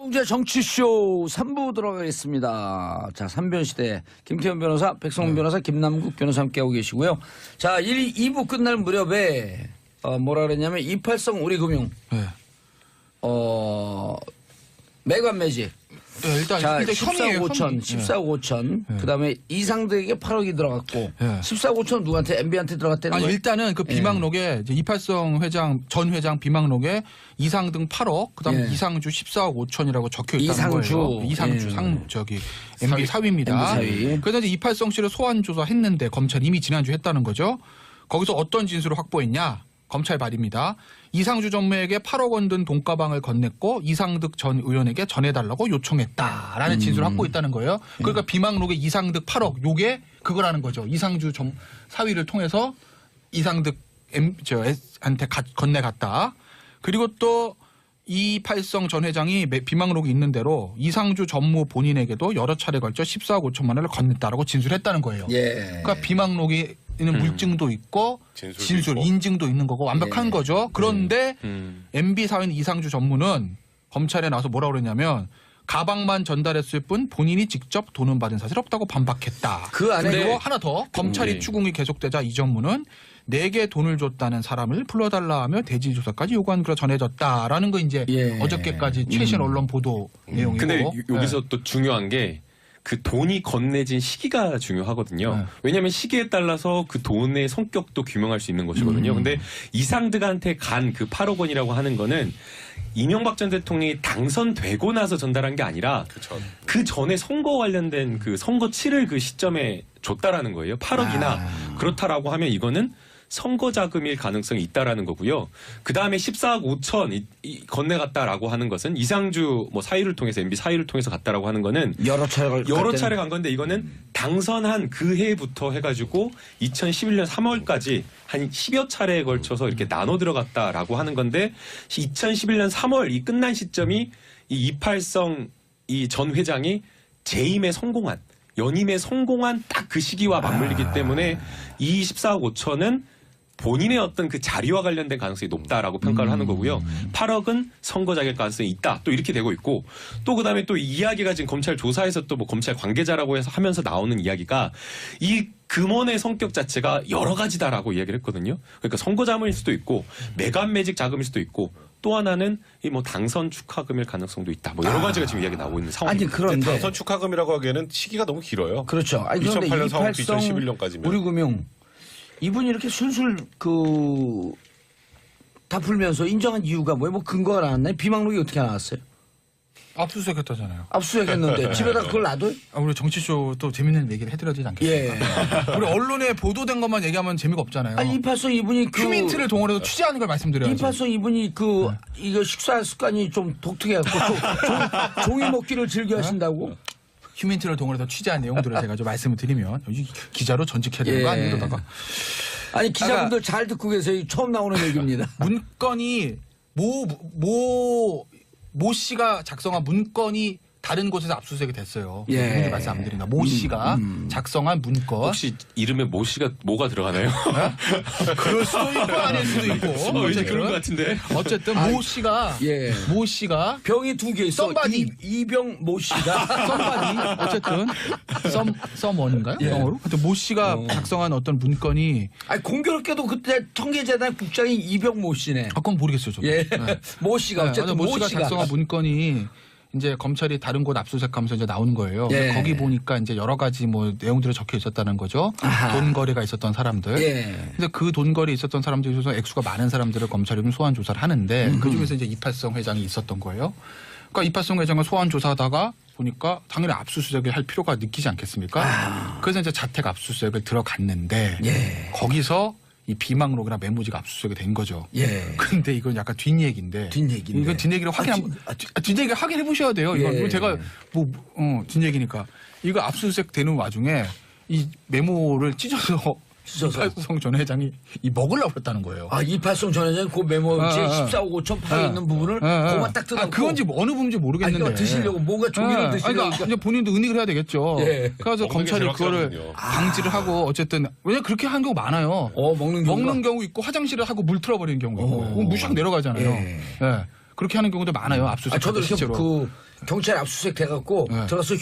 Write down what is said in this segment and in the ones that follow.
홍재 정치쇼 3부 들어가겠습니다. 자, 3변시대 김태현 변호사, 백성훈 변호사, 김남국 변호사 함께하고 계시고요. 자, 2부 끝날 무렵에 뭐라 그랬냐면 280 우리금융 매관 매직. 네, 일단 14억 5천, 14억 5천. 그다음에 이상득에게 8억이 들어갔고 14억 5천 누구한테 MB한테 들어갔다는 거예요? 일단은 그 비망록에 이제 이팔성 회장 전 회장 비망록에 이상등 8억, 그다음에 이상주 14억 5천이라고 적혀 있다는 거예요. 이상주 저기 MB 사위입니다. 그래서 이제 이팔성 씨를 소환 조사했는데 검찰이 이미 지난주 했다는 거죠. 거기서 어떤 진술을 확보했냐? 검찰 말입니다. 이상주 전무에게 8억 원 든 돈가방을 건넸고 이상득 전 의원에게 전해달라고 요청했다라는 진술을 확보했다는 거예요. 그러니까 비망록에 이상득 8억 요게 그거라는 거죠. 이상주 전 사위를 통해서 이상득 한테 건네갔다. 그리고 또 이팔성 전 회장이 비망록이 있는 대로 이상주 전무 본인에게도 여러 차례 걸쳐 14억 5천만 원을 건넸다라고 진술했다는 거예요. 그러니까 비망록이 있는 물증도 있고 진술, 인증도 있는 거고 완벽한 거죠. 그런데 MB 사회는 이상주 전무는 검찰에 나와서 뭐라고 그러냐면 가방만 전달했을 뿐 본인이 직접 돈은 받은 사실 없다고 반박했다. 그 안에 그리고 하나 더 검찰이 추궁이 계속되자 이 전무는 내게 돈을 줬다는 사람을 불러달라 하며 대지 조사까지 요구한 걸 전해졌다라는 거 이제 어저께까지 최신 언론 보도 내용이고. 근데 여기서 또 중요한 게 그 돈이 건네진 시기가 중요하거든요. 왜냐하면 시기에 따라서 그 돈의 성격도 규명할 수 있는 것이거든요. 근데 이상득한테 간 그 8억 원이라고 하는 거는 이명박 전 대통령이 당선되고 나서 전달한 게 아니라 그 전에 선거 관련된 그 선거 치를 그 시점에 줬다라는 거예요. 8억이나 그렇다라고 하면 이거는 선거 자금일 가능성이 있다라는 거고요. 그 다음에 14억 5천 건네갔다라고 하는 것은 이상주 뭐 사위를 통해서 MB 사위를 통해서 갔다라고 하는 거는 여러 차례 간 건데 이거는 당선한 그 해부터 해가지고 2011년 3월까지 한 10여 차례에 걸쳐서 이렇게 나눠 들어갔다라고 하는 건데 2011년 3월 이 끝난 시점이 이 이팔성 이 전 회장이 재임에 성공한 연임에 성공한 딱 그 시기와 맞물리기 때문에 이 14억 5천은 본인의 어떤 그 자리와 관련된 가능성이 높다라고 평가를 하는 거고요. 8억은 선거 자격 가능성이 있다. 또 이렇게 되고 있고 또 그다음에 또 이야기가 지금 검찰 조사에서 또 뭐 검찰 관계자라고 해서 하면서 나오는 이야기가 이 금원의 성격 자체가 여러 가지다라고 이야기를 했거든요. 그러니까 선거 자금일 수도 있고 매간 매직 자금일 수도 있고 또 하나는 이 뭐 당선 축하금일 가능성도 있다. 뭐 여러 가지가 지금 이야기 나오고 있는 상황입니다. 아니 그런데 당선 축하금이라고 하기에는 시기가 너무 길어요. 그렇죠. 아니, 그런데 2008년 4월 280 2011년까지면 우리금융 이분이 이렇게 술술 다 풀면서 인정한 이유가 뭐예요? 뭐 근거가 나왔나요? 비망록이 어떻게 나왔어요? 압수수색 했다잖아요. 압수수색했는데 집에다 그걸 놔둬요? 우리 정치쇼 또 재밌는 얘기를 해드려야 되지 않겠습니까? 우리 언론에 보도된 것만 얘기하면 재미가 없잖아요. 아니 이팔성 이분이 휴민트를 동원해서 취재하는 걸 말씀드려야죠. 이팔성 이분이 이거 식사 습관이 좀 독특해갖고 종이 먹기를 즐겨 하신다고? 휴민트를 동원해서 취재한 내용들을 제가 좀 말씀을 드리면 기자로 전직해야 되는 거 아니에요? 그러다가. 아니 기자분들 잘 듣고 계세요. 처음 나오는 얘기입니다. 문건이 모 씨가 작성한 문건이 다른 곳에서 압수수색이 됐어요. 분명히 말씀 안 드린다. 모 씨가 작성한 문건. 혹시 이름에 모 씨가 뭐가 들어가나요? 그럴 수도 있고 아닐 수도 있고. 왠지 그런 것 같은데. 어쨌든 모 씨가 병이 두 개 있어. 썸바디 이병 모 씨가 썸바디 어쨌든 썸원인가요? 영어로? 하여튼 모 씨가 작성한 어떤 문건이 아니 공교롭게도 그때 청계재단 국장이 이병 모 씨네. 그건 모르겠어요. 저도. 모 씨가 어쨌든 모 씨가 작성한 문건이 이제 검찰이 다른 곳 압수수색하면서 이제 나오는 거예요. 거기 보니까 이제 여러 가지 뭐 내용들이 적혀 있었다는 거죠. 돈 거래가 있었던 사람들. 근데 그 돈 거래 있었던 사람들 중에서 액수가 많은 사람들을 검찰이 좀 소환 조사를 하는데 그 중에서 이제 이팔성 회장이 있었던 거예요. 그러니까 이팔성 회장을 소환 조사하다가 보니까 당연히 압수수색을 할 필요가 느끼지 않겠습니까? 그래서 이제 자택 압수수색을 들어갔는데 거기서 이 비망록이나 메모지가 압수수색이 된 거죠. 근데 이건 약간 뒷얘기인데. 이건 뒷얘기를 뒷얘기를 확인해 보셔야 돼요. 이건 제가 뒷얘기니까. 이거 압수수색 되는 와중에 이 메모를 찢어서 이팔성 전 회장이 먹으려고 했다는 거예요. 아, 이팔성 전 회장이 그 메모지 14억 5천 파여 있는 부분을 그만 딱 뜯어놓고. 그건지 어느 부분인지 모르겠는데. 그러니까 드시려고 뭔가 종이를 드시려고. 그러니까 이제 본인도 은닉을 해야 되겠죠. 그래서 검찰이 그거를 방지를 하고 어쨌든 왜냐 그렇게 하는 경우 많아요. 먹는 경우 있고 화장실을 하고 물 틀어버리는 경우 있고 무시하고 내려가잖아요. 그렇게 하는 경우도 많아요. 압수수색. 저도 이렇게 실제로. 그 경찰 압수수색 돼갖고 네. 들어가서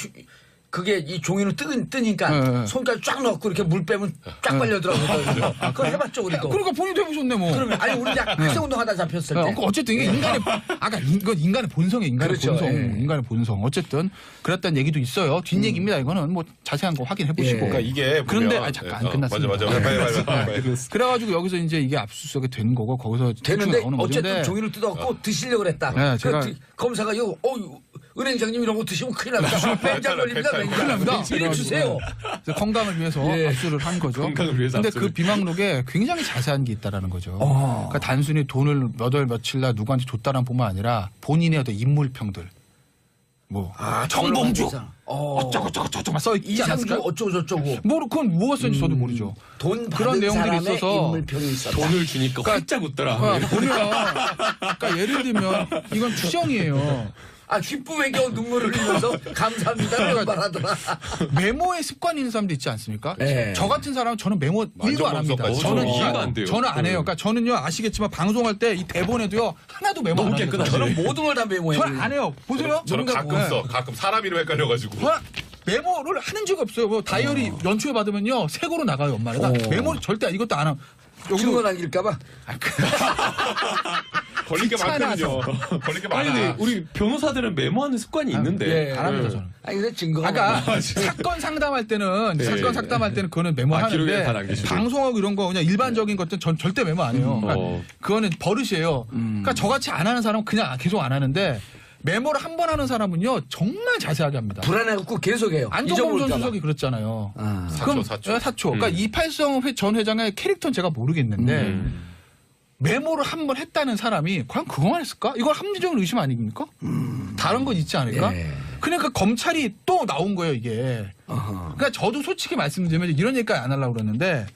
그게 이 종이로 뜨니까 손까지 쫙 넣고 이렇게 물 빼면 쫙 빨려들어가거든요. 그걸 해봤죠 우리도. 그러니까 본인도 해보셨네 뭐. 그러면 아니 우리 약간 학생 운동하다 잡혔을 때. 어쨌든 이게 이건 인간의 본성이에요. 인간의 그렇죠. 본성. 예. 인간의 본성. 어쨌든 그랬다는 얘기도 있어요. 뒷얘기입니다. 이거는 뭐 자세한 거 확인해 보시고. 예. 그러니까 이게 그런데 보면- 잠깐 안 끝났습니다. 맞아. 빨리. 그래가지고 여기서 이제 이게 압수수색이 된 거고 거기서 되는데 나오는 어쨌든 건데 종이를 뜯어갖고 드시려고 그랬다. 네, 그러니까 검사가 이거 은행장님 이런 거 드시면 큰일 납니다. 맹장 걸립니다. 큰일 맹장. 납니다. 이리 주세요. 그래서 건강을 위해서 예. 압수를 한 거죠. 건강을 위해서 근데 압수를. 그 비망록에 굉장히 자세한 게 있다라는 거죠. 그러니까 단순히 돈을 몇 월 며칠 날 누구한테 줬다는 뿐만 아니라 본인의 어떤 인물평들. 뭐 정봉주 어쩌고 써 있지 이상주 않았을까요? 어쩌고 저쩌고. 그건 뭐가 썼는지 저도 모르죠. 돈 그런 받은 내용들이 사람의 있어서 인물평이 있었다. 돈을 주니까 활짝 웃더라. 보면 그러니까 예를 들면 이건 추정이에요. 기쁨에 겨우 눈물을 흘리면서 감사합니다. 말하더라. 메모에 습관이 있는 사람도 있지 않습니까? 네. 저 같은 사람은 저는 메모 1도 안 합니다. 만정범석까지. 저는 이해가 안 돼요. 저는 안 해요. 그러니까 저는요 아시겠지만 방송할 때 이 대본에도요 하나도 메모 안 너무 합니다. 깨끗하죠. 저는 모든 걸 다 메모해요. 저는 안 해요. 보세요. 저는 뭔가 가끔 뭐- 써. 가끔 사람 이름 헷갈려가지고. 저는 메모를 하는 적이 없어요. 뭐 다이어리 연초에 받으면요 색으로 나가요 연말에. 메모를 절대 이것도 안 하고. 증거 남길까봐. 걸릴 게 귀찮아서. 많거든요. 걸릴 게 아니 많아. 근데 우리 변호사들은 메모하는 습관이 있는데. 안 합니다 저는. 근데 증거가. 아까 사건 상담할 때는 사건 상담할 때는 그거는 메모하는데 기록에 다 남기시고. 방송하고 이런 거 그냥 일반적인 것들은 전 절대 메모 안 해요. 그러니까 그거는 버릇이에요. 그러니까 저같이 안 하는 사람은 그냥 계속 안 하는데 메모를 한 번 하는 사람은요 정말 자세하게 합니다. 불안해갖고 계속해요. 안정범 전 잊어버릴까봐. 수석이 그랬잖아요. 사초. 사초. 그러니까 이팔성 전 회장의 캐릭터는 제가 모르겠는데 메모를 한 번 했다는 사람이 과연 그거만 했을까? 이건 합리적인 의심 아닙니까? 다른 건 있지 않을까? 예. 그러니까 검찰이 또 나온 거예요 이게. 그러니까 저도 솔직히 말씀드리면 이런 얘기까지 안 하려고 그러는데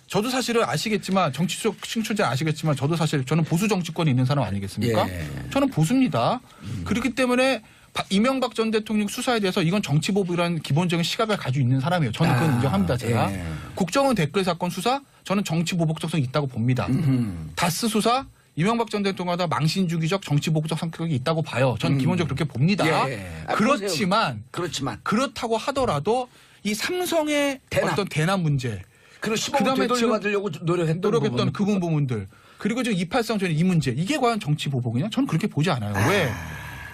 저도 사실은 아시겠지만 정치 쪽 친출자 아시겠지만 저도 사실 저는 보수 정치권이 있는 사람 아니겠습니까? 예. 저는 보수입니다. 그렇기 때문에 이명박 전 대통령 수사에 대해서 이건 정치 보복이라는 기본적인 시각을 가지고 있는 사람이에요. 저는 그건 인정합니다. 제가. 예. 국정원 댓글 사건 수사 저는 정치 보복적성이 있다고 봅니다. 다스 수사 이명박 전 대통령마다 망신주기적 정치 보복적 성격이 있다고 봐요. 저는 기본적으로 그렇게 봅니다. 예. 그렇지만 그렇다고 하더라도 이 삼성의 대남. 어떤 대남 문제 그리고 15억 그다음에 되돌려받으려고 노력했던 그 부분들 그리고 지금 이팔성 전에 이 문제 이게 과연 정치 보복이냐? 저는 그렇게 보지 않아요. 왜?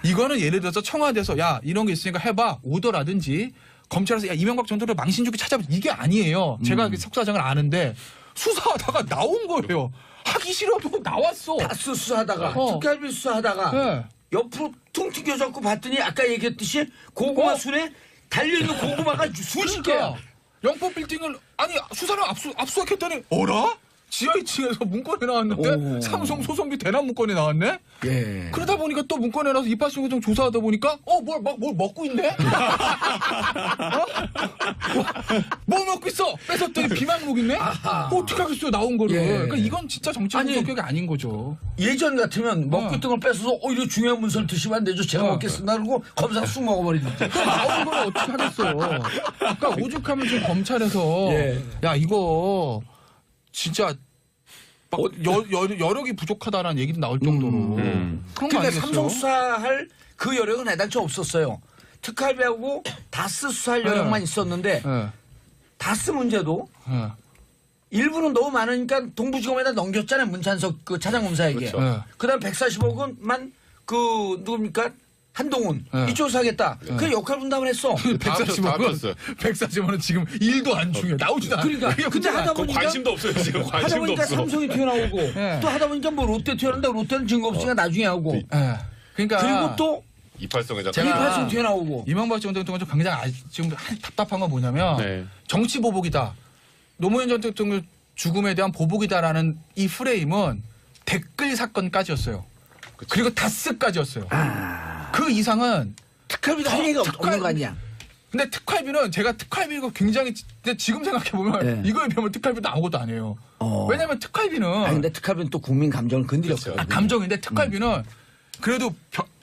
이거는 예를 들어서 청와대에서 야 이런 게 있으니까 해봐 오더라든지 검찰에서 야 이명박 전 대통령 망신주기 찾아봐 이게 아니에요. 제가 그 속사정을 아는데 수사하다가 나온 거예요. 하기 싫어도 나왔어. 다스 수사하다가 어. 특갈비 수사하다가 네. 옆으로 퉁 튀겨졌고 봤더니 아까 얘기했듯이 고구마 순에 달려있는 고구마가 수십 개야. 그러니까 영포 빌딩을 아니 수사를 압수수색했더니 어라? 지하 2층에서 문건이 나왔는데 삼성 소송비 대남 문건이 나왔네? 예. 그러다 보니까 또 문건에 나와서 이팔성 회장 조사하다 보니까 뭘 먹고 있네? 뭘 먹고 있어? 뺏었더니 비망록 있네? 어떻게 하겠어요 나온 거를. 예. 그러니까 이건 진짜 정치 아니, 성격이 아닌 거죠. 예전 같으면 먹고 있던 걸 뺏어서 이거 중요한 문서를 드시면 안 되죠. 제가 먹겠습니다. 그러고 검사가 쑥 먹어버리는데. 나온 걸 어떻게 하겠어. 그러니까 오죽하면 지금 검찰에서 예. 야 이거 진짜 막 여력이 부족하다라는 얘기도 나올 정도로 그런 거 그러니까 아니겠어요? 삼성 수사할 그 여력은 애당초 없었어요. 특활비하고 다스 수사할 여력만 있었는데 예. 다스 문제도 예. 일부는 너무 많으니까 동부지검에다 넘겼잖아요. 문찬석 그 차장검사에게. 그렇죠. 예. 그다음 140억은만 그 누굽니까? 한동훈 네. 이쪽에서 하겠다. 그 역할 분담을 했어. 140원은 지금 일도 안 중요해. 나오지도 않아. 그러니까 근데 하다 보니까 관심도 없어요 지금. 하다 관심도 보니까 없어. 삼성이 튀어나오고 네. 또 하다 보니까 뭐 롯데 튀어나온다. 롯데는 증거 없으니까 나중에 하고 예. 그러니까 그리고 또 이팔성 회장. 제가- 이팔성 튀어나오고 이명박 전 대통령 좀 굉장히 지금 답답한 건 뭐냐면 네. 정치 보복이다. 노무현 전 대통령 죽음에 대한 보복이다라는 이 프레임은 댓글 사건까지였어요. 그리고 다스까지였어요. 그 이상은 특활비도 할 얘기가 없는 거 아니야. 근데 특활비는 제가 특활비가 굉장히 근데 지금 생각해 보면 네. 이거에 비하면 특활비도 아무것도 아니에요. 왜냐하면 특활비는 근데 특활비는 또 국민 감정을 건드렸거든요. 감정인데 특활비는 그래도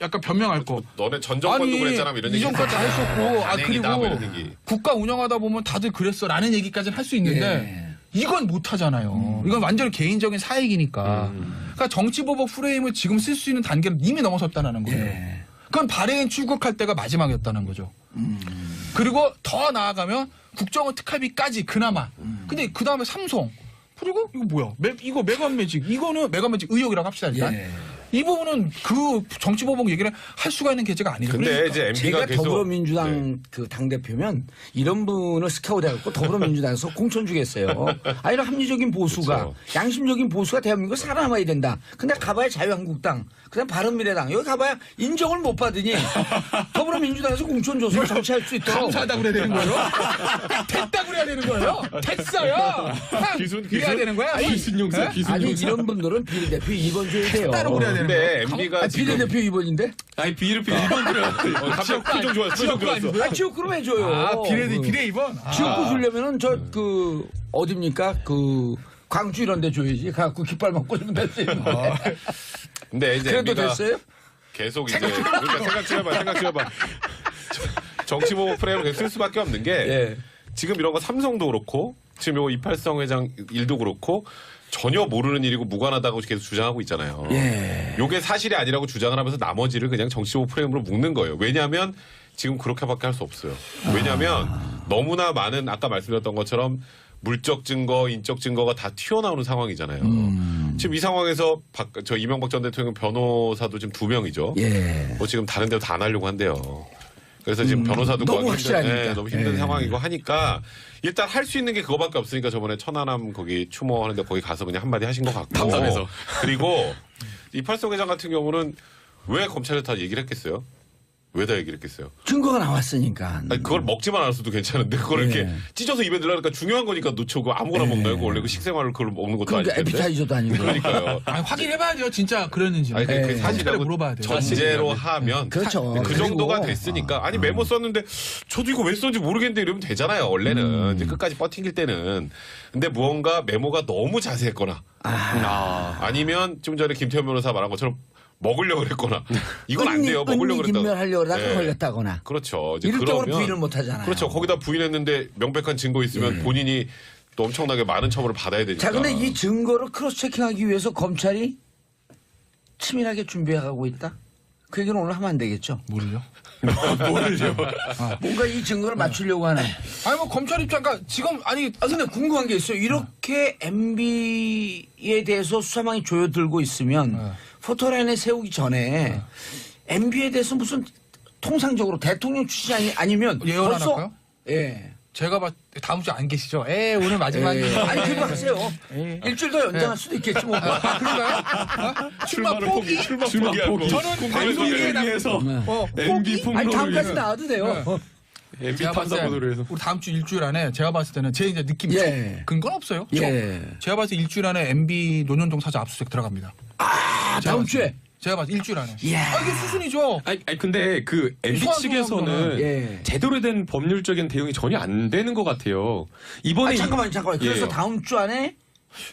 약간 변명할 거. 너네 전 정권도 그랬잖아 뭐 이런 얘기. 이전까지 했었고 반행이다, 뭐 그리고 이런 얘기. 국가 운영하다 보면 다들 그랬어라는 얘기까지는 할 수 있는데 이건 못 하잖아요. 이건 완전히 개인적인 사익이니까. 그러니까 정치보복 프레임을 지금 쓸 수 있는 단계를 이미 넘어섰다는 거예요. 예. 그건 발해인 출국할 때가 마지막이었다는 거죠. 그리고 더 나아가면 국정원 특활비까지 그나마. 근데 그 다음에 삼성. 그리고 이거 뭐야? 이거 메가매직. 이거는 메가매직 의혹이라고 합시다 일단. 예. 이 부분은 그 정치보복 얘기를 할 수가 있는 계제가 아니죠. 근데 그러니까. 이제 MB가 제가 계속 더불어민주당 그 당대표면 이런 분을 스카우트 해갖고 더불어민주당에서 공천 주겠어요. 아, 이런 합리적인 보수가, 그렇죠. 양심적인 보수가 대한민국에 살아남아야 된다. 근데 가봐야 자유한국당, 그다음 바른미래당, 여기 가봐야 인정을 못 받으니 더불어민주당에서 공천 줘서 정치할 수 있도록. 감사하다고 그래야 되는 거예요? 됐다고 그래야 되는 거예요? 됐어요! 이래야 되는 거야? 기순 용사, 기순 아니, 용사. 이런 분들은 비례대표 2번 줘야 돼요. 됐다고 그래야 되는 근데 거예요? MB가 비례대표 2번인데? 아니 비례표 1번 들어요. 갑자기 표정 좋았어. 표정 좋았어. 아, 지역구로 해줘요. 아, 비례 2번? 지역구 주려면은 어딥니까? 광주 이런 데 줘야지. 가갖고 깃발만 꽂으면 될 수 있는 거예요. 근데 이제 그래도 MB가 됐어요? 계속 이제 그러니까 생각 좀 해봐. 정치보복 프레임을 계속 쓸 수밖에 없는 게 예. 지금 이런 거 삼성도 그렇고 지금 요거 이팔성 회장 일도 그렇고 전혀 모르는 일이고 무관하다고 계속 주장하고 있잖아요. 예. 요게 사실이 아니라고 주장을 하면서 나머지를 그냥 정치보복 프레임으로 묶는 거예요. 왜냐하면 지금 그렇게밖에 할 수 없어요. 왜냐하면 너무나 많은 아까 말씀드렸던 것처럼 물적 증거, 인적 증거가 다 튀어나오는 상황이잖아요. 지금 이 상황에서 저 이명박 전 대통령 변호사도 지금 2명이죠. 예. 뭐 지금 다른 데로 다 안 하려고 한대요. 그래서 지금 변호사도 너무 구하기 확실하니까. 너무 힘든 예. 상황이고 하니까 일단 할 수 있는 게 그거밖에 없으니까 저번에 천안함 거기 추모하는데 거기 가서 그냥 한마디 하신 것 같고. 답답해서. 그리고 이팔성 회장 같은 경우는 왜 검찰에 다 얘기를 했겠어요? 왜 다 얘기를 했겠어요? 증거가 나왔으니까. 아니, 그걸 먹지만 않았어도 괜찮은데 그걸 예. 이렇게 찢어서 입에 넣으려니까 중요한 거니까 놓쳐 아무거나 먹나요? 그거 원래 그 식생활을 그걸 먹는 것도 그러니까 아닐 텐데. 에피타이저도 아니고. 그러니까요. 아니, 확인해봐야죠. 진짜 그랬는지. 아니, 예. 사실이라고 물어봐야 돼요. 전제로 하면 그렇죠. 그 정도가 그리고 됐으니까 아니 메모 썼는데 저도 이거 왜 썼는지 모르겠는데 이러면 되잖아요. 원래는 이제 끝까지 버팅길 때는. 근데 무언가 메모가 너무 자세했거나 아니면 좀 전에 김태현 변호사 말한 것처럼 먹으려고 그랬거나 이건 안 돼요. 먹으려고 그랬다가. 인멸하려고 하다가 네. 걸렸다거나. 그렇죠. 이제 이럴 경우는 그러면 부인을 못 하잖아요. 그렇죠. 거기다 부인했는데 명백한 증거 있으면 본인이 또 엄청나게 많은 처벌을 받아야 되니까. 자, 근데 이 증거를 크로스 체킹하기 위해서 검찰이 치밀하게 준비해가고 있다? 그 얘기는 오늘 하면 안 되겠죠? 뭐를요? 뭔가 이 증거를 맞추려고 하는. 아니, 뭐, 검찰 입장, 그러니까 지금, 아니, 근데 궁금한 게 있어요. 이렇게 MB에 대해서 수사망이 조여들고 있으면 포토라인에 세우기 전에 MB에 대해서 무슨 통상적으로 대통령 출신이 아니면 예언 벌써 할까요? 예. 제가 다음 주 안 계시죠? 오늘 마지막이에요. 아니 그거 하세요. 일주일 더 연장할 수도 있겠지 뭐. 아, 그런가요? 출마 포기? 출마 포기. 저는 방송에 위해서 포기? MB 아니 폭로를 다음까지 위해서 나와도 돼요. MB 제가 봤을 때 탐사보도를 해서 우리 다음 주 일주일 안에 제가 봤을 때는 제 이제 느낌이 예. 근거는 없어요. 예. 제가 봤을 때 일주일 안에 MB 논현동 사저 압수수색 들어갑니다. 아 다음 주에. 제가 봤을 때 일주일 안에. 이야. 이게 수순이죠. 아니 근데 그 MB 소환 측에서는 소환 예. 제대로 된 법률적인 대응이 전혀 안 되는 것 같아요. 이번에 잠깐만. 그래서 예. 다음 주 안에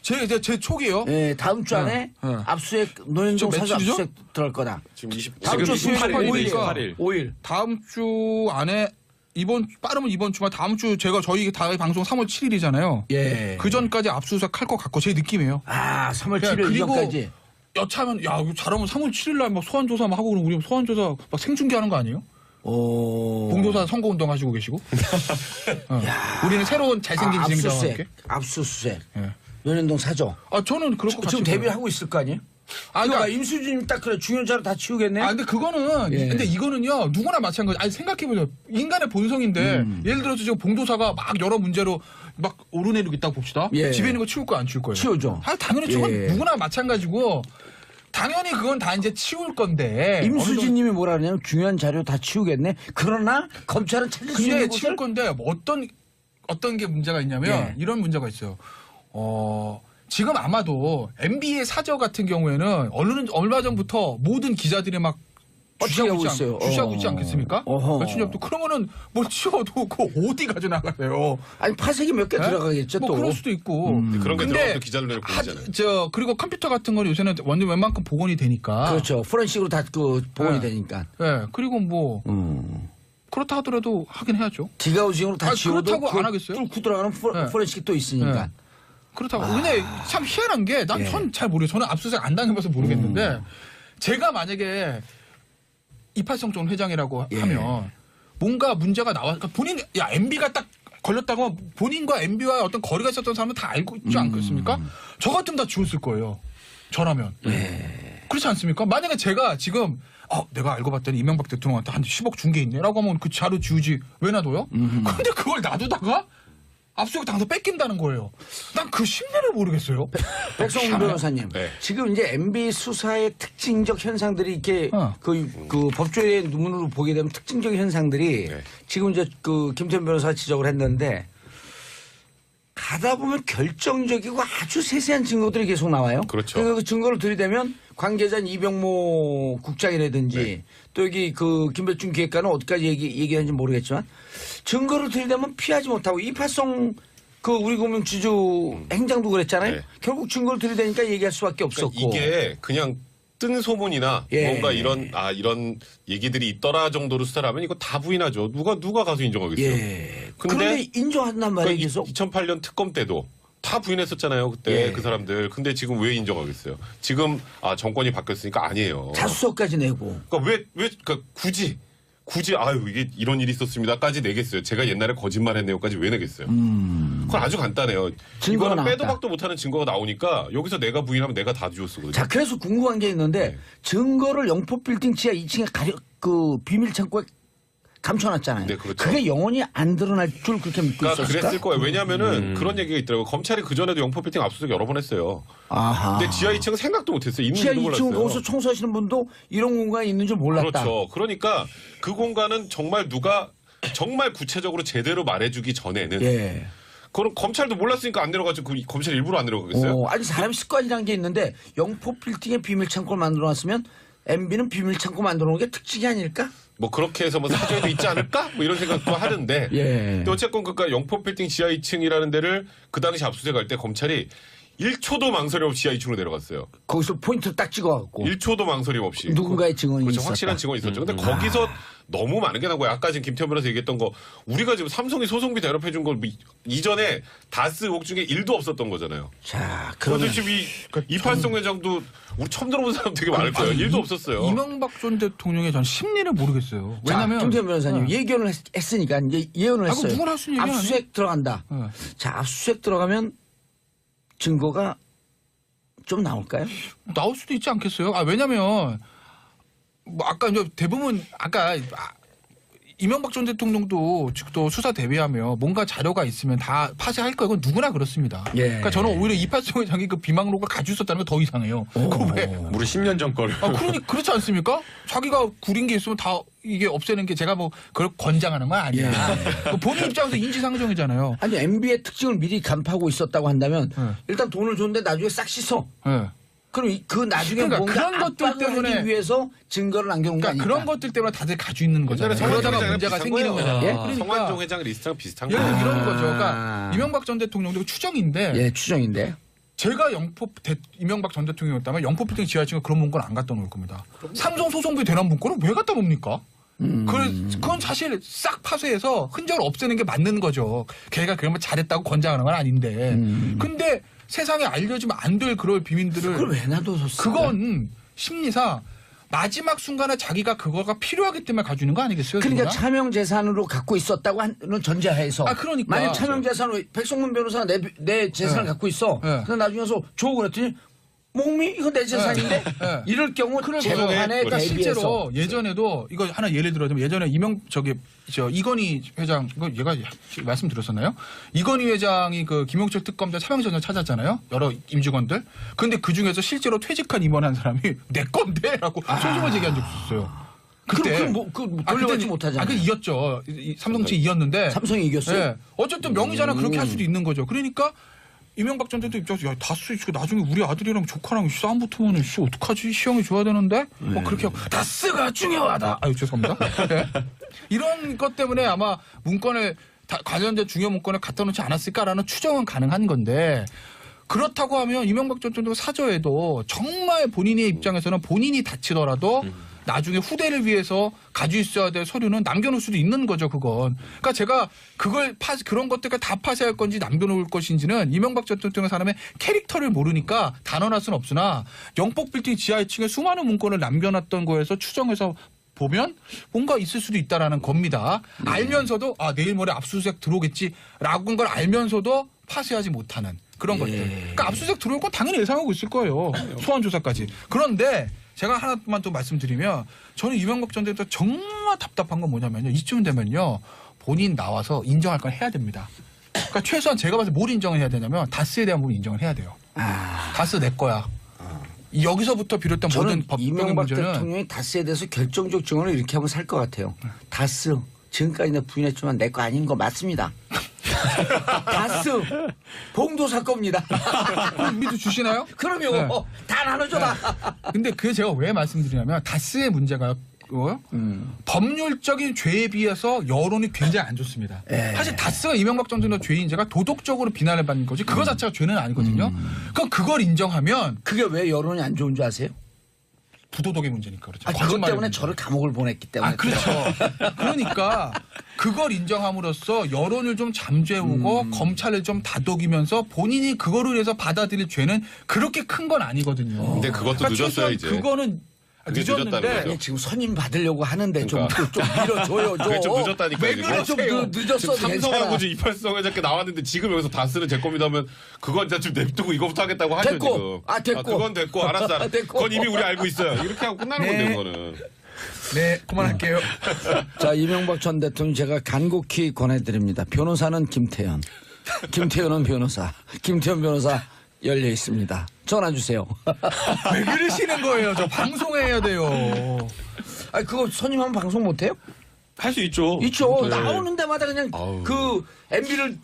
제 촉이에요. 예, 다음 주 안에 예. 압수수색 노현동 지금 사저 며칠이죠? 압수수색 들어갈 거다. 지금 20 다음 주 지금 수요일 28일, 5일. 5일. 다음 주 안에 빠르면 이번 주말 다음 주 저희 다음 방송 3월 7일이잖아요. 예. 그 전까지 압수수색 할 것 같고 제 느낌이에요. 아 3월 야, 7일 그리고 이전까지. 여차하면 이거 잘하면 3월 7일 날 막 소환 조사 막 하고 그러면 우리 소환 조사 막 생중계하는 거 아니에요? 오. 공조사 선거운동 하시고 계시고. 우리는 새로운 잘생긴 진행자와 함께. 압수수색. 예. 노현동 사저. 저는 그럴 것 지금 같아요. 데뷔하고 있을 거 아니에요? 아, 그러니까 그러니까 임수진님 딱 그래 중요한 자료 다 치우겠네. 근데 그거는 예. 근데 이거는요 누구나 마찬가지. 아니 생각해보세요. 인간의 본성인데 예를 들어서 지금 봉도사가 막 여러 문제로 막 오르내리고 있다고 봅시다. 예. 집에 있는 거 치울 거야 안 치울 거예요? 치우죠. 당연히 그건 예. 누구나 마찬가지고 당연히 그건 다 이제 치울 건데. 임수진님이 뭐라 그러냐면 중요한 자료 다 치우겠네. 그러나 검찰은 찾을 수 근데 있는 치울 곳을 건데 뭐 어떤 게 문제가 있냐면 예. 이런 문제가 있어요. 지금 아마도 MB의 사저 같은 경우에는 얼마 전부터 모든 기자들이 막 뻗치고 있어요. 주시하고 있지 않겠습니까? 어허. 며칠 전부터 그러면은 뭐 치워도 그 어디 가져나가세요? 아니 파색이 몇 개 예? 들어가겠죠 뭐 또. 그럴 수도 있고. 그런 게 근데 들어가도 기자들 내려 보이잖아요. 그리고 컴퓨터 같은 거는 요새는 완전 웬만큼 복원이 되니까. 그렇죠. 포렌식으로 다 복원이 예. 되니까. 예. 그리고 뭐 그렇다 하더라도 하긴 해야죠. 디가우징으로 다 아니, 지워도 그렇다고 안 그걸 하겠어요? 뚫고 들어가는 예. 포렌식이 또 있으니까. 그렇다고. 근데 참 희한한 게 난 전 잘 모르겠어요. 저는 압수수색 안 당해봐서 모르겠는데 제가 만약에 이팔성 회장이라고 하면 뭔가 문제가 그러니까 본인 MB가 딱 걸렸다고 본인과 MB와 어떤 거리가 있었던 사람은 다 알고 있지 않겠습니까? 저 같으면 다 지웠을 거예요. 저라면. 그렇지 않습니까? 만약에 제가 지금 내가 알고 봤더니 이명박 대통령한테 한 10억 준 게 있네라고 하면 그 자료 지우지 왜 놔둬요? 근데 그걸 놔두다가 압수수색 당해서 뺏긴다는 거예요. 난 그 심리를 모르겠어요. 백성문 변호사님, 네. 지금 이제 MB 수사의 특징적 현상들이 이렇게 그 법조의 눈으로 보게 되면 특징적 현상들이 지금 이제 그 김태현 변호사가 지적을 했는데 가다 보면 결정적이고 아주 세세한 증거들이 계속 나와요. 그렇죠. 그 증거를 들이대면 관계자인 이병모 국장이라든지 또 여기 그 김백준 기획관은 어디까지 얘기하는지 모르겠지만 증거를 들이대면 피하지 못하고 이팔성 그 우리 고명주주 행장도 그랬잖아요. 네. 결국 증거를 들이대니까 얘기할 수밖에 없었고. 그러니까 이게 그냥 뜬 소문이나 뭔가 이런 얘기들이 있더라 정도로 수사를 하면 이거 다 부인하죠. 누가 가서 인정하겠어요. 그런데 인정한단 말이에요. 계속. 2008년 특검 때도 다 부인했었잖아요. 그때 그 사람들. 근데 지금 왜 인정하겠어요? 지금 정권이 바뀌었으니까 아니에요. 자수서까지 내고. 그러니까 그러니까 굳이 이게 이런 일이 있었습니다까지 내겠어요. 제가 옛날에 거짓말했네요까지 왜 내겠어요? 그건 아주 간단해요. 이거는 빼도 박도 못하는 증거가 나오니까 여기서 내가 부인하면 내가 다 뒤집어쓰거든요. 자, 그래서 궁금한 게 있는데 증거를 영포빌딩 지하 2층에 그 비밀 창고에 감춰놨잖아요. 네, 그렇죠. 그게 영원히 안 드러날 줄 그렇게 믿고 그러니까 있었을까? 그랬을 거예요. 왜냐하면은 그런 얘기가 있더라고요. 검찰이 그전에도 영포빌딩 압수수색 여러 번 했어요. 아하. 근데 지하 2층은 생각도 못했어요. 지하 있는지도 2층 몰랐어요. 거기서 청소하시는 분도 이런 공간이 있는 줄 몰랐다. 그렇죠. 그러니까 그 공간은 정말 누가 정말 구체적으로 제대로 말해주기 전에는 그럼 검찰도 몰랐으니까 안 내려가죠. 그 검찰 일부러 안 내려가겠어요? 아니 사람 습관이라는 게 있는데 영포 빌딩에 비밀 창고를 만들어놨으면 MB는 비밀 창고 만들어놓은 게 특징이 아닐까? 뭐 그렇게 해서 뭐 사정에도 있지 않을까? 뭐 이런 생각도 하는데. 근데 어쨌건 그러니까 영포빌딩 지하 2층이라는 데를 그 당시 압수수색할 때 검찰이 1초도 망설임 없이 지하 2층으로 내려갔어요. 거기서 포인트를 딱 찍어갖고 1초도 망설임 없이. 누군가의 증언이 그렇죠. 있었다. 확실한 증언이 있었죠. 근데 거기서 너무 많은 게 나온 거예요. 아까 지금 김태현 변호사 얘기했던 거 우리가 지금 삼성이 소송비 대납해 준 거 이전에 다스 의혹 중에 1도 없었던 거잖아요. 자, 그런데 지금 이팔성 회장도 우리 처음 들어본 사람 되게 많을 거예요. 1도 없었어요. 이명박 전 대통령의 전 심리를 모르겠어요. 왜냐면 김태현 변호사님 예견을 했으니까 이제 예언을 했어요. 누구나 할 수 있는 얘기 압수수색 들어간다. 자, 압수수색 들어가면 증거가 좀 나올까요? 나올 수도 있지 않겠어요? 왜냐면 뭐 아까 이제 대부분 이명박 전 대통령도 또 수사 대비하며 뭔가 자료가 있으면 다 파쇄할 거예요. 이건 누구나 그렇습니다. 그러니까 저는 오히려 이팔성 회장이 그 비망로가 가지고 있었다는 게 더 이상해요. 그거 왜? 무려 10년 전 거를. 그러니 그렇지 않습니까? 자기가 구린 게 있으면 다 이게 없애는 게 제가 뭐 그걸 권장하는 건 아니야. 본인 입장에서 인지상정이잖아요. 아니 MB의 특징을 미리 간파하고 있었다고 한다면 일단 돈을 줬는데 나중에 싹 씻어. 그럼 그 나중에 그러니까 뭔가 그런 것들 때문에 하기 위해서 증거를 남겨놓은 거 아니까? 그런 것들 때문에 다들 가지고 있는 거잖아요. 그러다가 문제가 생기는 거잖아요. 그러니까 성완종 회장 리스트랑 비슷한 거예요. 이런 거죠. 그러니까 이명박 전 대통령도 추정인데 추정인데 제가 이명박 전 대통령이었다면 영포빌딩 지하층에 그런 문건 안 갖다 놓을 겁니다. 삼성 소송비 대납 문건을 왜 갖다 놉니까? 그건 사실 싹 파쇄해서 흔적을 없애는 게 맞는 거죠. 걔가 그러면 잘했다고 권장하는 건 아닌데. 근데 세상에 알려지면 안 될 그럴 비밀들을 그걸 왜 놔뒀었어? 그건 심리상 마지막 순간에 자기가 그거가 필요하기 때문에 가지고 있는 거 아니겠어요? 그러니까 누구나? 차명 재산으로 갖고 있었다고 하는 전제하에서 그러니까. 만약 차명 재산으로 백성문 변호사가 내 재산을 갖고 있어. 근데 나중에 와서 줘 그랬더니 목미 이거 내 재산인데 이럴 경우 재판에 그러니까 대비해서 실제로 예전에도 이거 하나 예를 들어주면 예전에 이건희 회장 이거 얘가 말씀드렸었나요? 이건희 회장이 그 김용철 특검대 사명전을 찾았잖아요. 여러 임직원들. 근데 그 중에서 실제로 퇴직한 임원 한 사람이 내 건데라고 소송을 제기한 적이 있었어요. 그때 돌려받지 못하잖아요. 그 이겼죠. 삼성치 이겼는데 삼성이 이겼어요. 네. 어쨌든 명의잖아. 그렇게 할 수도 있는 거죠. 그러니까. 이명박 전 대통령 입장에서 다스 나중에 우리 아들이랑 조카랑 싸움 붙으면 어떡하지? 시형이 줘야 되는데? 그렇게 하고 다스가 중요하다. 죄송합니다. 네. 이런 것 때문에 아마 문건에 관련된 중요 문건에 갖다 놓지 않았을까라는 추정은 가능한 건데 그렇다고 하면 이명박 전 대통령 사저에도 정말 본인의 입장에서는 본인이 다치더라도 나중에 후대를 위해서 가지고 있어야 될 서류는 남겨놓을 수도 있는 거죠, 그건. 그러니까 제가 그걸 그런 것들을 다 파쇄할 건지 남겨놓을 것인지는 이명박 전 대통령 사람의 캐릭터를 모르니까 단언할 수는 없으나 영폭 빌딩 지하 2층에 수많은 문건을 남겨놨던 거에서 추정해서 보면 뭔가 있을 수도 있다라는 겁니다. 알면서도 내일 모레 압수수색 들어오겠지라고 걸 알면서도 파쇄하지 못하는 그런 것들. 그러니까 압수수색 들어올 건 당연히 예상하고 있을 거예요. 소환 조사까지. 그런데 제가 하나만 또 말씀드리면 저는 이명박 전 대통령 정말 답답한 건 뭐냐면요. 이쯤 되면요. 본인 나와서 인정할 건 해야 됩니다. 그러니까 최소한 제가 봐서 뭘 인정을 해야 되냐면 다스에 대한 부분 인정을 해야 돼요. 다스 내 거야. 여기서부터 비롯된 모든 법적인 이명박 문제는 대통령이 다스에 대해서 결정적 증언을 이렇게 하면 살 것 같아요. 다스 지금까지 내가 부인했지만 내 거 아닌 거 맞습니다. 다스 봉도사 겁니다. 믿어 주시나요? 그럼요. 네. 다 나눠줘라. 근데 그게 제가 왜 말씀드리냐면 다스의 문제가 법률적인 죄에 비해서 여론이 굉장히 안 좋습니다. 사실 다스가 이명박 전 대통령 죄인제가 도덕적으로 비난을 받는 거지 그거 자체가 죄는 아니거든요. 그럼 그걸 인정하면 그게 왜 여론이 안 좋은 줄 아세요? 부도덕의 문제니까 그렇죠. 그것 거짓말의 때문에 문제. 저를 감옥을 보냈기 때문에. 그렇죠. 그러니까 그걸 인정함으로써 여론을 좀 잠재우고 검찰을 좀 다독이면서 본인이 그거를 위해서 받아들일 죄는 그렇게 큰 건 아니거든요. 근데 그것도 그러니까 늦었어요, 최소한 이제. 그거는 그게 늦었다는 늦었는데 거죠. 지금 선임 받으려고 하는데 그러니까. 좀 밀어줘요. 그게 좀 늦었다니까요. 왜 지금. 그러세요? 좀 늦었어도 지금 삼성하고 괜찮아. 지금 이팔성 회장께 나왔는데 지금 여기서 다스는 제 겁니다 하면 그건 진짜 좀 냅두고 이거부터 하겠다고 하죠 됐고. 지금. 됐고. 그건 됐고 알았어. 알았어. 됐고. 그건 이미 우리 알고 있어요. 이렇게 하고 끝나는 네. 건데 그거는. 네 그만할게요. 자, 이명박 전 대통령 제가 간곡히 권해드립니다. 변호사는 김태현. 김태현은 변호사. 김태현 변호사 열려 있습니다. 전화 주세요. 왜 그러시는 거예요? 저 방송해야 돼요. 아니, 그거 선임하면 방송 못해요? 할 수 있죠. 있죠. 네. 나오는 데마다 그냥 아우. 그 MB를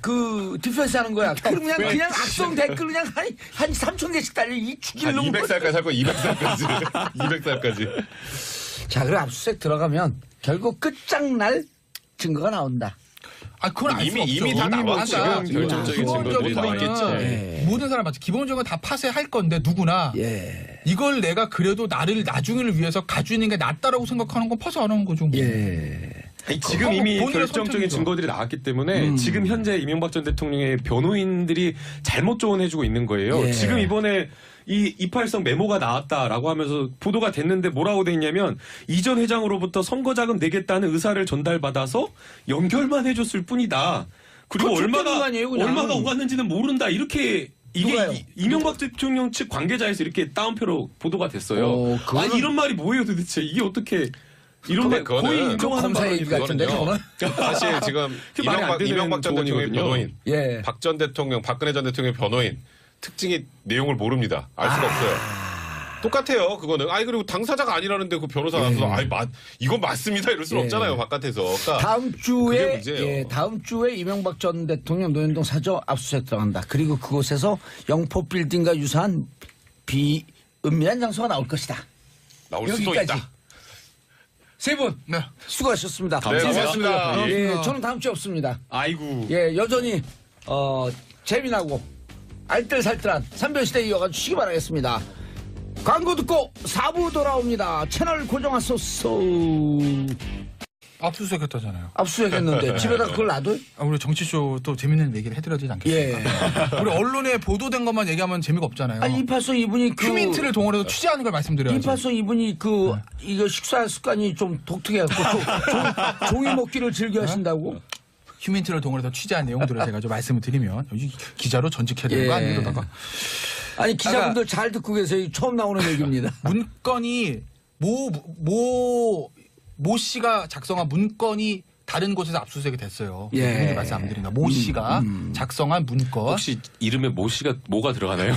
그 디펜스 하는 거야. 그냥 악성 댓글 그냥 한 3,000개씩 달려 이 한 죽일 놈. 200살까지 살 거야. 200살까지. 200살까지. 자, 그럼 압수수색 들어가면 결국 끝장날 증거가 나온다. 그건 알 수 없죠. 이미 다 나왔죠. 그러니까 지금 결정적인 증거들이 나와 있겠죠. 예. 모든 사람 맞죠. 기본적으로 다 파쇄할 건데 누구나 예. 이걸 내가 그래도 나를 나중을 위해서 가지고 있는 게 낫다라고 생각하는 건 파쇄 안 하는 거죠. 뭐. 예. 아니, 지금 그거 이미 본인의 결정적인 선택이죠. 증거들이 나왔기 때문에 지금 현재 이명박 전 대통령의 변호인들이 잘못 조언해주고 있는 거예요. 예. 지금 이번에 이 282 메모가 나왔다라고 하면서 보도가 됐는데 뭐라고 돼 있냐면 이전 회장으로부터 선거자금 내겠다는 의사를 전달받아서 연결만 해줬을 뿐이다. 그리고 그거 줬다는 거 아니에요, 그냥. 얼마가 오갔는지는 모른다. 이렇게 이게 누가요? 이명박 대통령 측 관계자에서 이렇게 따옴표로 보도가 됐어요. 그거는- 아니 이런 말이 뭐예요 도대체. 이게 어떻게 이런 말 그거는 거의 그 인정하는 검사 얘기 같은데, 그거는요. 사실 지금 그 말이 안 되는 이명박 전 대통령의 조언이거든요. 변호인, 예. 박 전 대통령, 박근혜 전 대통령의 변호인 특징이 내용을 모릅니다. 알 수가 없어요. 똑같아요. 그거는. 그리고 당사자가 아니라는데 그 변호사 나서서 이건 맞습니다. 이럴 수는 예. 없잖아요. 바깥에서. 그러니까 다음 그게 주에 문제예요. 다음 주에 이명박 전 대통령 노현동 사저 압수수색 들어간다. 그리고 그곳에서 영포 빌딩과 유사한 비은밀한 장소가 나올 것이다. 나올 수도 여기까지. 있다. 세 분 네. 수고하셨습니다. 네, 고맙습니다. 예, 저는 다음 주에 없습니다. 아이고. 예, 여전히 재미나고 알뜰살뜰한 삼변시대 이어가 주시기 바라겠습니다. 광고 듣고 4부 돌아옵니다. 채널 고정하소서. 압수수색 했다잖아요. 압수수색했는데 집에다 그걸 놔둬요? 우리 정치쇼 또 재밌는 얘기를 해드려야 되지 않겠습니까? 예. 우리 언론에 보도된 것만 얘기하면 재미가 없잖아요. 아니 이팔성 이분이 휴민트를 동원해서 취재하는 걸 말씀드려야죠. 이팔성 이분이 이거 식사 습관이 좀 독특해갖고 종이 먹기를 즐겨 하신다고? 휴민트를 동원해서 취재한 내용들을 제가 좀 말씀을 드리면 여기 기자로 전직해야 되는 거 예. 아니에요? 이러다가 아니 기자분들 잘 듣고 계세요. 처음 나오는 얘기입니다. 문건이 모 씨가 작성한 문건이 다른 곳에서 압수수색이 됐어요. 예. 누군지 말씀 안 드린다. 모 씨가 작성한 문건. 혹시 이름에 뭐가 들어가나요?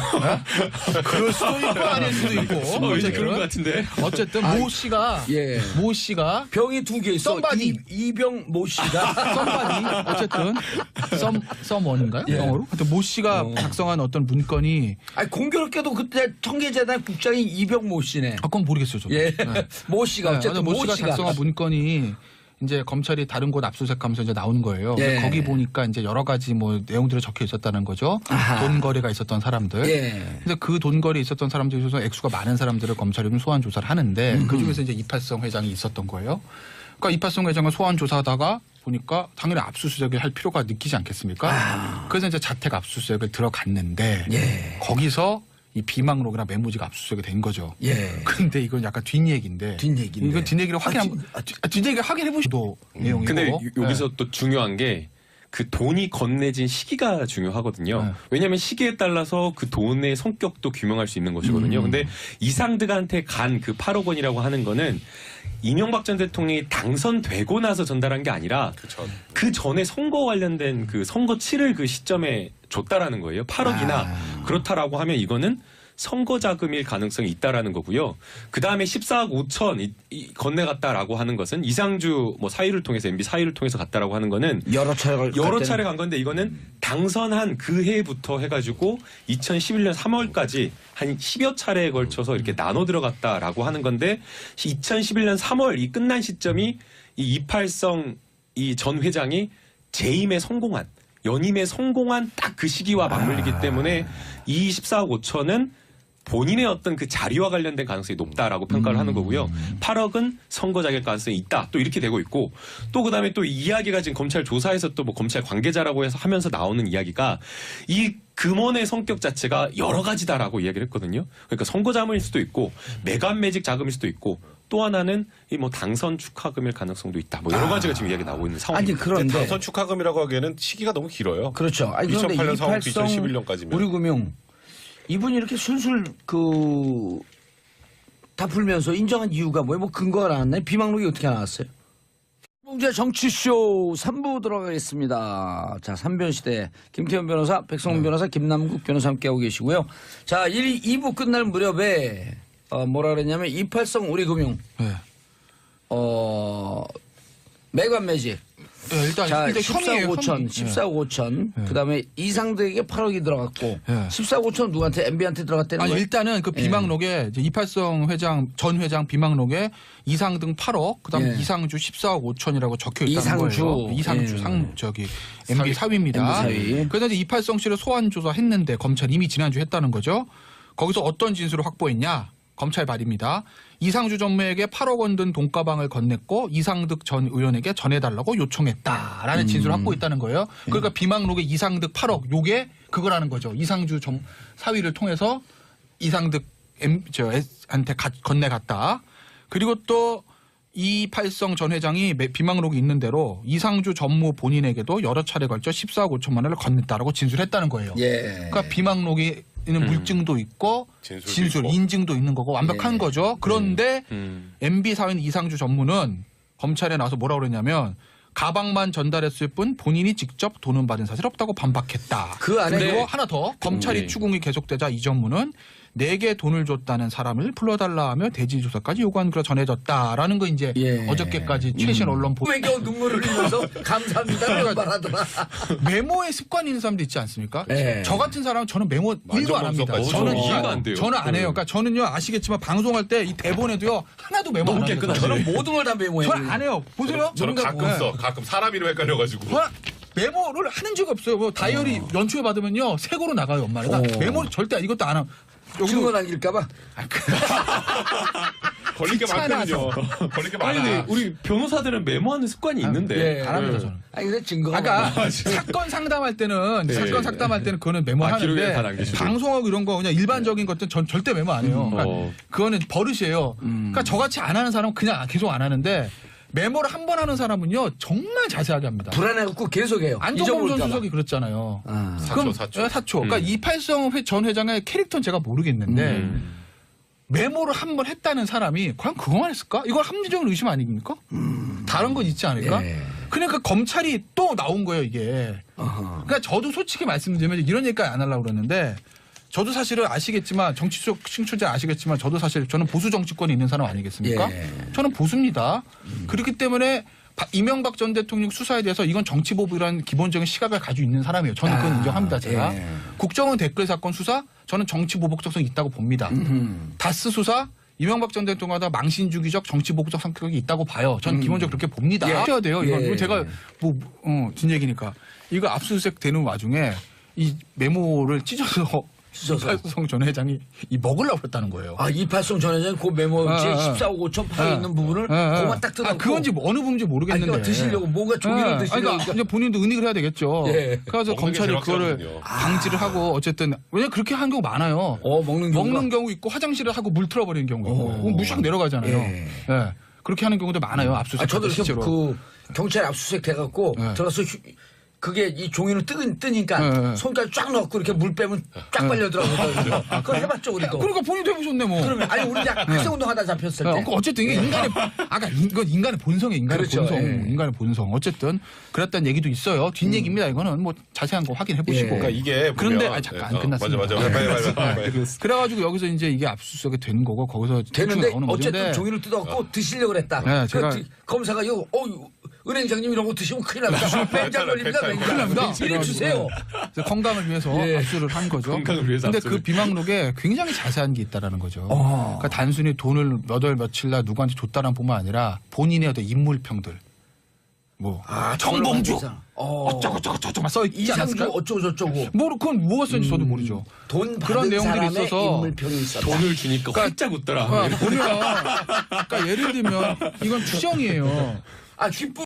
그럴 수도 있고 아닐 수도 있고. 왠지 그런 것 같은데. 어쨌든 모 씨가 예. 모 씨가 병이 두 개 있어. 썸바디. 이병 모 씨가 썸바디 어쨌든 썸원인가요? 예. 영어로? 하여튼 모 씨가 작성한 어떤 문건이 아니 공교롭게도 그때 청계재단 국장이 이병 모 씨네. 그건 모르겠어요. 저도. 예. 네. 모 씨가 어쨌든 모 씨가 작성한 문건이 이제 검찰이 다른 곳 압수수색하면서 이제 나오는 거예요. 예. 거기 보니까 이제 여러 가지 뭐 내용들이 적혀 있었다는 거죠. 아하. 돈 거래가 있었던 사람들. 예. 근데 그 돈 거래 있었던 사람들 중에서 액수가 많은 사람들을 검찰이 좀 소환 조사를 하는데 그 중에서 이제 이팔성 회장이 있었던 거예요. 그러니까 이팔성 회장을 소환 조사하다가 보니까 당연히 압수수색을 할 필요가 느끼지 않겠습니까? 그래서 이제 자택 압수수색을 들어갔는데 예. 거기서 이 비망록이나 메모지가 압수수색이 된 거죠. 예. 근데 이건 약간 뒷얘기인데. 뒷얘기인데. 이건 뒷얘기를 뒷얘기를 확인해 보시도 내용이고. 근데 여기서 또 중요한 게 그 돈이 건네진 시기가 중요하거든요. 네. 왜냐하면 시기에 따라서 그 돈의 성격도 규명할 수 있는 것이거든요. 근데 이상득한테 간 그 8억 원이라고 하는 거는 이명박 전 대통령이 당선되고 나서 전달한 게 아니라 그쵸. 그 전에 선거 관련된 그 선거 치를 그 시점에 줬다라는 거예요. 8억이나 그렇다라고 하면 이거는 선거 자금일 가능성이 있다라는 거고요. 그 다음에 14억 5천 건네갔다라고 하는 것은 이상주 뭐 사유를 통해서 MB 사유를 통해서 갔다라고 하는 거는 여러 차례 간 건데 이거는 당선한 그 해부터 해가지고 2011년 3월까지 한 10여 차례에 걸쳐서 이렇게 나눠 들어갔다라고 하는 건데 2011년 3월 이 끝난 시점이 이 이팔성 이 전 회장이 재임에 성공한 연임에 성공한 딱 그 시기와 맞물리기 때문에 이 14억 5천은 본인의 어떤 그 자리와 관련된 가능성이 높다라고 평가를 하는 거고요. 8억은 선거 자격 가능성이 있다. 또 이렇게 되고 있고 또 그다음에 또 이야기가 지금 검찰 조사에서 또 뭐 검찰 관계자라고 해서 하면서 나오는 이야기가 이 금원의 성격 자체가 여러 가지다라고 이야기를 했거든요. 그러니까 선거 자금일 수도 있고 매간 매직 자금일 수도 있고 또 하나는 이 뭐 당선 축하금일 가능성도 있다. 뭐 여러 가지가 지금 이야기 나오고 있는 상황입니다. 아니 그런데 당선 축하금이라고 하기에는 시기가 너무 길어요. 그렇죠. 아니 그런데 2008년 4월 이팔성 2011년까지면. 우리금융 이분이 이렇게 술술 다 풀면서 인정한 이유가 뭐예요? 뭐 근거가 나왔나요? 비망록이 어떻게 나왔어요? 봉제 정치쇼 3부 들어가겠습니다. 자, 3변 시대 김태현 변호사, 백성훈 변호사, 김남국 변호사 함께하고 계시고요. 자, 2부 끝날 무렵에 뭐라 그랬냐면 이팔성 우리금융 네. 매관 매직 네, 일단 자, 근데 14억 5천, 혐의. 14억 5천. 그다음에 이상득에게 8억이 들어갔고 네. 14억 5천 누구한테 MB한테 들어갔다는 아니 거예요? 일단은 그 비망록에 이제 이팔성 회장 전 회장 비망록에 이상등 8억, 그다음 예. 이상주 14억 5천이라고 적혀 있다는 이상주. 거예요. 이상주 예. MB 사위입니다. MB 사위. 그래서 이제 이팔성 씨를 소환 조사했는데 검찰 이미 지난주 했다는 거죠. 거기서 어떤 진술을 확보했냐? 검찰 발입니다. 이상주 전무에게 8억 원 든 돈가방을 건넸고 이상득 전 의원에게 전해달라고 요청했다라는 진술을 확보했다는 거예요. 그러니까 비망록에 이상득 8억 요게 그거라는 거죠. 이상주 전 사위를 통해서 이상득 한테 건네갔다. 그리고 또 이팔성 전 회장이 비망록이 있는 대로 이상주 전무 본인에게도 여러 차례 걸쳐 14억 5천만 원을 건넸다라고 진술했다는 거예요. 예. 그러니까 비망록에 있는 물증도 있고 진술도 진술, 있고. 인증도 있는 거고 완벽한 예. 거죠. 그런데 MB 사회인 이상주 전무는 검찰에 나와서 뭐라고 그랬냐면 가방만 전달했을 뿐 본인이 직접 돈은 받은 사실 없다고 반박했다. 그 안에 그리고 하나 더 검찰이 네. 추궁이 계속되자 이 전무는 내게 돈을 줬다는 사람을 불러달라 하며 대지 조사까지 요구한 글을 전해졌다라는 거 이제 예. 어저께까지 최신 언론 보도 왜 겨우 눈물을 흘리면서 감사합니다 말하더라. 메모에 습관이 있는 사람도 있지 않습니까? 네. 저 같은 사람은 저는 메모 1도 안 합니다. 만점검사까지. 저는 이해가 안 돼요. 저는 안 해요. 그러니까 저는요 아시겠지만 방송할 때 이 대본에도요 하나도 메모 안 너무 합니다. 깨끗하지. 저는 모든 걸 다 메모해요. 저는 안 해요. 보세요. 저는 뭔가 가끔 뭐- 써. 가끔 사람 이름 헷갈려가지고. 저는 메모를 하는 적이 없어요. 뭐 다이어리 연초에 받으면요 새고로 나가요 엄마는. 그러니까 메모를 절대 이것도 안 하고. 증거 남길까봐. 걸린 게 많거든요. 걸린 게 아니, 많아. 근데 우리 변호사들은 메모하는 습관이 있는데. 안 합니다 저는. 아니 근데 증거가 아까 많아. 사건 상담할 때는 네. 사건 상담할 때는 그거는 기록에 다 메모하는데 남기시고. 방송하고 이런 거 그냥 일반적인 것들은 전 절대 메모 안 해요. 그러니까 그거는 버릇이에요. 그러니까 저같이 안 하는 사람은 그냥 계속 안 하는데 메모를 한 번 하는 사람은요 정말 자세하게 합니다. 불안해갖고 계속해요. 안종범 전 잊어버릴까봐. 수석이 그랬잖아요. 아. 사초. 사초. 그러니까 이팔성 전 회장의 캐릭터는 제가 모르겠는데 메모를 한 번 했다는 사람이 과연 그거만 했을까? 이건 합리적인 의심 아닙니까? 다른 건 있지 않을까? 예. 그러니까 검찰이 또 나온 거예요 이게. 어허. 그러니까 저도 솔직히 말씀드리면 이런 얘기까지 안 하려고 그러는데 저도 사실은 아시겠지만 정치적 신초자 아시겠지만 저도 사실 저는 보수 정치권에 있는 사람 아니겠습니까? 예. 저는 보수입니다. 그렇기 때문에 이명박 전 대통령 수사에 대해서 이건 정치보복이라는 기본적인 시각을 가지고 있는 사람이에요. 저는 그건 인정합니다. 제가. 예. 국정원 댓글 사건 수사 저는 정치보복적성이 있다고 봅니다. 다스 수사 이명박 전 대통령마다 망신주기적 정치복구적 성격이 있다고 봐요. 저는 기본적으로 그렇게 봅니다. 해야 돼요. 이건 예. 제가 진 얘기니까 이거 압수수색 되는 와중에 이 메모를 찢어서 이팔성 전 회장이 먹으려고 했다는 거예요. 아, 이팔성 전 회장이 그 메모지에 14억 5천 파여 있는 부분을 그만 딱 뜯어놓고. 그건지 어느 부분인지 모르겠는데. 그러니까 드시려고 뭔가 종이를 드시려고. 그러니까 이제 본인도 은닉을 해야 되겠죠. 예. 그래서 검찰이 그거를 제락사거든요. 방지를 하고 어쨌든 왜냐 그렇게 하는 경우 많아요. 먹는 경우 있고 화장실을 하고 물 틀어버리는 경우 있고 무샥 내려가잖아요. 예. 예. 그렇게 하는 경우도 많아요. 압수수색. 저도 이렇게 실제로. 그 경찰 압수수색 돼갖고 들어서 그게 이 종이를 뜨니까 손까지 쫙 넣고 이렇게 물 빼면 쫙 빨려들어가거든요. 그걸 해봤죠 우리도. 그러니까 본인도 해보셨네 뭐. 그러면 아니 우리 학생운동하다 잡혔을 때. 그러니까 어쨌든 이게 이건 인간의 본성이에요. 인간의 그렇죠. 본성. 예. 인간의 본성. 어쨌든 그랬다는 얘기도 있어요. 뒷얘기입니다. 이거는 뭐 자세한 거 확인해 보시고. 그러니까 이게 그런데 보면- 잠깐 안 끝났습니다. 맞아. 빨리. 그래가지고 여기서 이제 이게 압수수색이 된 거고 거기서 되는데 나오는 어쨌든 거인데 종이를 뜯어갖고 드시려고 그랬다. 네, 제가- 검사가 이거 은행장님 이런 거 드시면 큰일 납니다. 맹장 걸립니다. 큰일 맹장. 이리 주세요. 그래서 건강을 위해서 예. 압수를 한 거죠. 건강을 위해서 근데 압수를. 그 비망록에 굉장히 자세한 게 있다라는 거죠. 그러니까 단순히 돈을 몇 월 며칠 날 누구한테 줬다는 뿐만 아니라 본인의 어떤 인물평들, 뭐 정봉주, 어쩌고 막 써 있지 이상주 않았을까요? 어쩌고 저쩌고. 그건 뭐가 썼는지 저도 모르죠. 돈 그런 받은 내용들이 사람의 있어서 인물평이 있었다. 돈을 주니까 활짝 웃더라. 보면 그러니까 예를 들면 이건 추정이에요. 아 뒷부